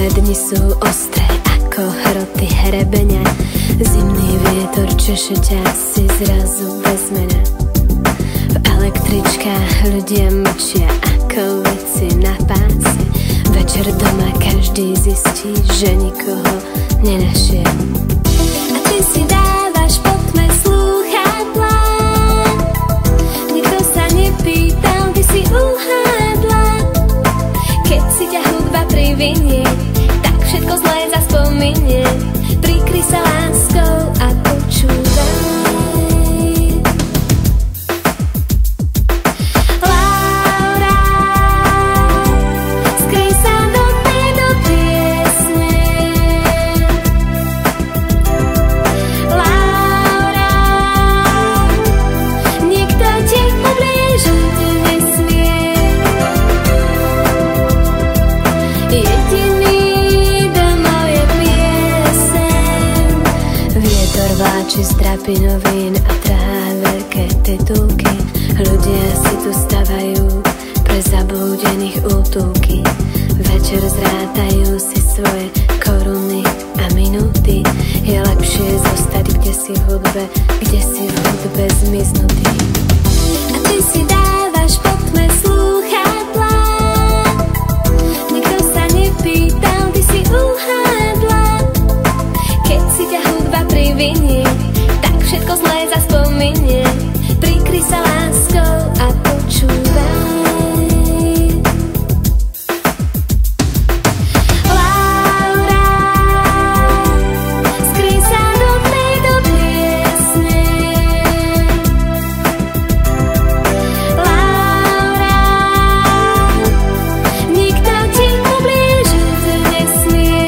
Tvoje dni sú ostré ako hroty hrebenia. Zimný vietor češe ťa, si zrazu bez mena. V električkách ľudia mlčia ako veci na páse. Večer doma každý zistí, že nikoho nenašiel. A ty si dávaš po tme slúchadlá. Nikto sa nepýtal, ty si uhádla. Keď si ťa hudba privinie, tak všetko zlé zaspominie. Prikry sa láskou a počúvaj. Laura, skryj sa do tejto piesne. Laura, nikto ti ublížiť nesmie. Jediný domov je pieseň. Vietor vláči z drapinovín a trhá veľké titulky. Ľudia si tu stavajú pre zablúdených útulky. Večer zrátajú si svoje koruny a minúty. Je lepšie zostať kdesi v hudbe zmiznutý. A ty si dávaš po tme slúchadlá. Nikto sa nepýtal, ty si uhádla. Keď si ťa hudba privinie, tak všetko zlé zaspominie. Prikry sa láskou a počúvaj. Laura, skryj sa do tejto piesne. Laura, nikto ti ublížiť nesmie.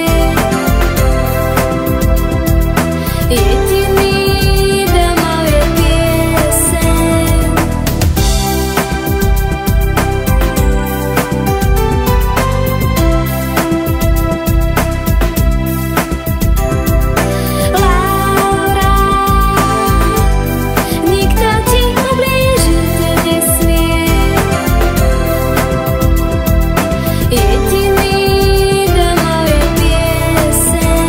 Jediný domov je pieseň. Laura, nikto ti ublížiť nesmie. Jediný domov je pieseň.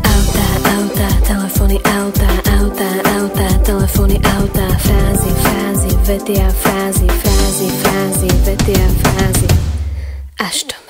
Auta, auta, telefóny, auta, auta, auta, telefóny, auta, frázy, frázy, vety a frázy, frázy, frázy, vety a frázy. Až to.